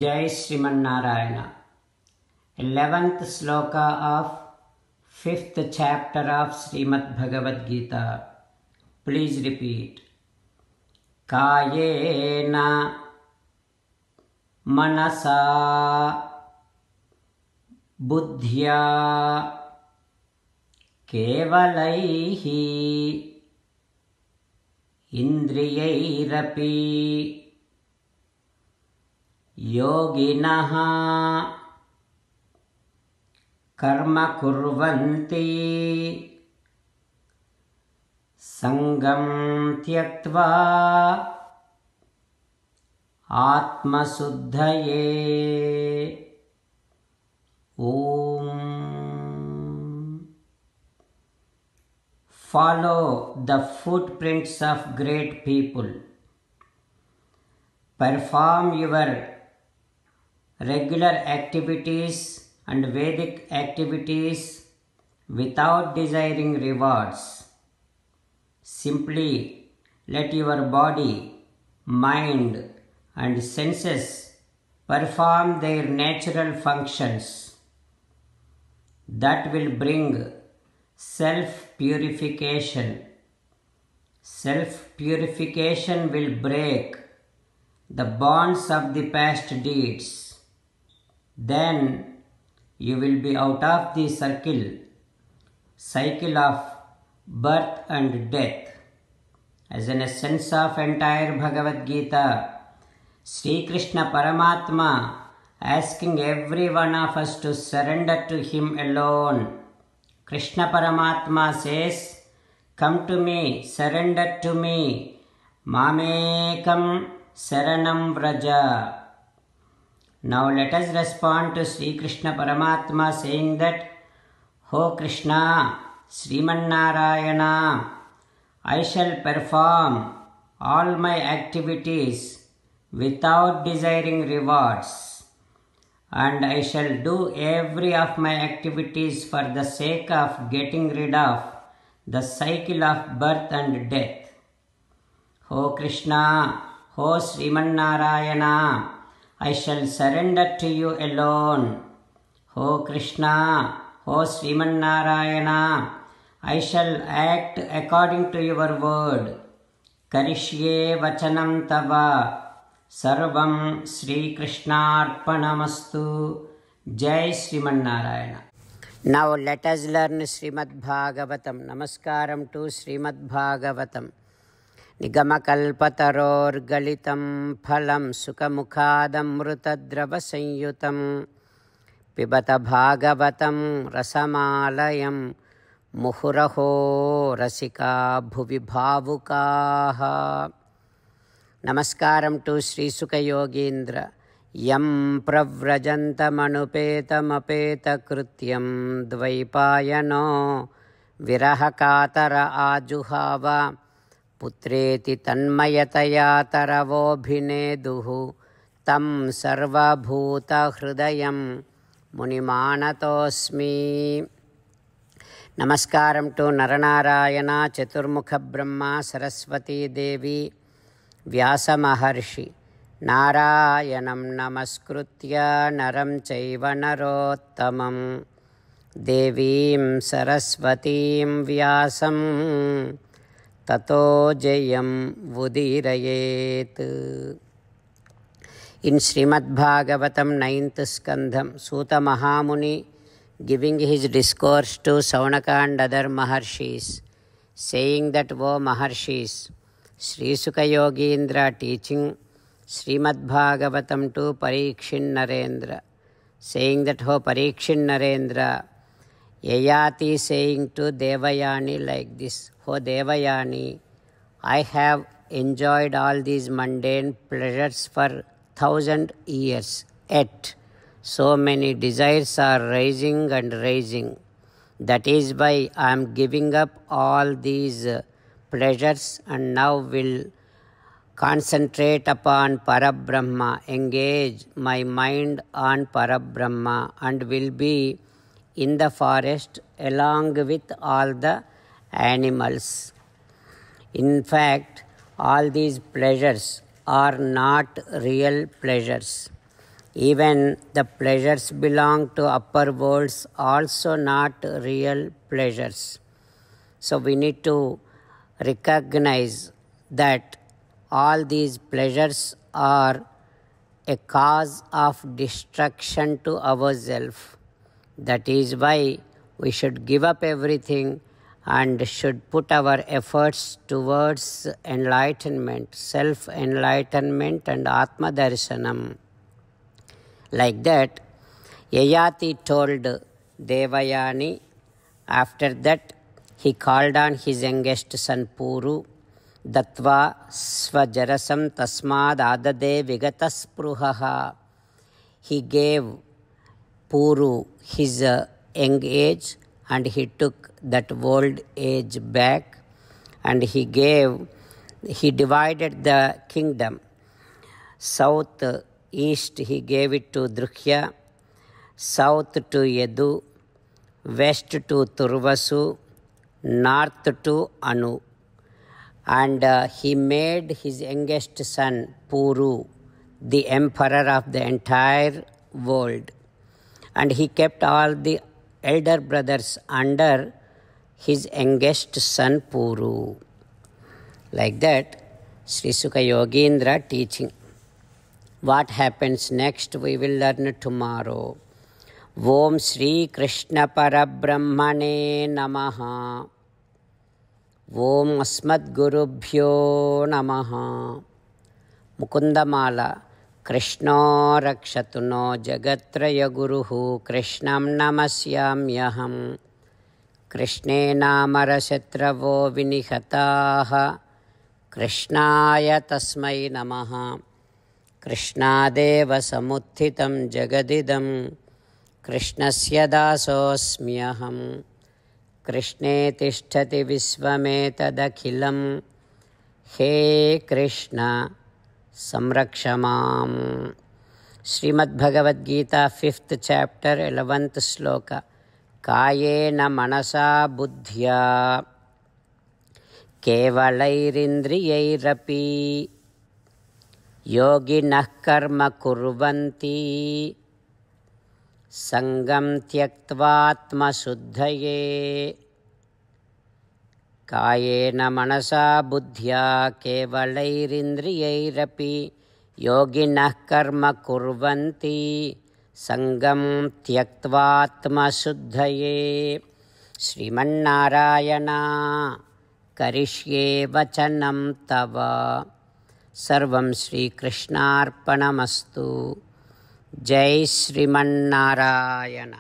Jai Srimannarayana. 11th sloka of 5th chapter of Srimad Bhagavad Gita. Please repeat. Kayena manasa buddhya kevalaihi indriyairapi yoginah karma kurvanti sangam tyaktva atma suddhaye. Om. Follow the footprints of great people. Perform your regular activities and Vedic activities without desiring rewards. Simply let your body, mind, and senses perform their natural functions. That will bring self-purification. Self-purification will break the bonds of the past deeds. Then you will be out of the cycle of birth and death. As an essence of entire Bhagavad Gita, Sri Krishna Paramatma asking every one of us to surrender to Him alone. Krishna Paramatma says, "Come to me, surrender to me, mamekam saranam vraja." Now let us respond to Sri Krishna Paramatma saying that, "O Krishna, Srimannarayana, I shall perform all my activities without desiring rewards, and I shall do every of my activities for the sake of getting rid of the cycle of birth and death. O Krishna, O Srimannarayana, I shall surrender to you alone. O Krishna, O Srimannarayana, I shall act according to your word. Karishye vachanam tava. Sarvam Sri Krishnarpanamastu. Jai Srimannarayana." Now let us learn Srimad Bhagavatam. Namaskaram to Srimad Bhagavatam. Nigamakalpatarorgalitam phalam sukamukadamrutadravasanyutam pibata bhagavatam rasamalayam muhuraho rasika bhuvi bhavukaha. Namaskaram to Sri Sukha Yogindra. Yam pravrajantamapeta krutyam dvaipayano virahakatara ajuhava putreti tanmayataya taravobhineduhu tam sarvabhuta hrudayam munimanatosmi. Namaskaram to Naranarayana, Chaturmukha Brahma, Saraswati Devi, Vyasa Maharshi. Narayanam namaskritya naram chaiva narottamam devim saraswatim vyasam tato jayam vudirayet. In Srimad Bhagavatam 9th Skandham, Suta Mahamuni giving his discourse to Saunaka and other Maharshis, saying that, "O Maharshis," Sri Sukha Yogindra teaching Srimad Bhagavatam to Parikshin Narendra, saying that, "O Parikshin Narendra," Yayati saying to Devayani like this, "O Devayani, I have enjoyed all these mundane pleasures for 1,000 years, yet so many desires are rising and rising. That is why I am giving up all these pleasures and now will concentrate upon Parabrahma, engage my mind on Parabrahma, and will be in the forest along with all the animals." In fact, all these pleasures are not real pleasures. Even the pleasures belong to upper worlds, also not real pleasures. So we need to recognize that all these pleasures are a cause of destruction to ourselves. That is why we should give up everything and should put our efforts towards enlightenment, self-enlightenment and Atma Darshanam. Like that, Yayati told Devayani. After that, he called on his youngest son Puru, Datva Svajarasam Tasmad Adade Vigataspruhaha. He gave Puru his young age and he took that old age back, and he divided the kingdom. South, east he gave it to Drukya, south to Yadu, west to Turvasu, north to Anu. And he made his youngest son Puru the emperor of the entire world. And he kept all the elder brothers under his youngest son Puru. Like that, Sri Sukha Yogendra teaching. What happens next we will learn tomorrow. Om Sri Krishna Parabrahmane Namaha. Om Asmad Gurubhyo Namaha. Mukundamala. Krishna rakshatu no jagatraya guruhu Krishnam namasyamyaham. Krishne namarashatravo vinihataha Krishnaya tasmai namaha. Krishnadeva samuthitam jagadidam Krishnasya dasosmyaham. Krishne tishtati visvametadakhilam. He Krishna Samrakshamam. Srimad Bhagavad Gita, 5th chapter, 11th sloka. Kayena manasa buddhya kevalairindriyairapi yoginah karma kurvanti sangam tyaktvatma suddhaye. Kayena manasa buddhya kevalairindriyairapi yoginah karma kurvanti sangam tyaktvatma suddhaye. Srimannarayana karishye vachanam tava. Sarvam Shri Krishnarpanamastu. Jai Srimannarayana.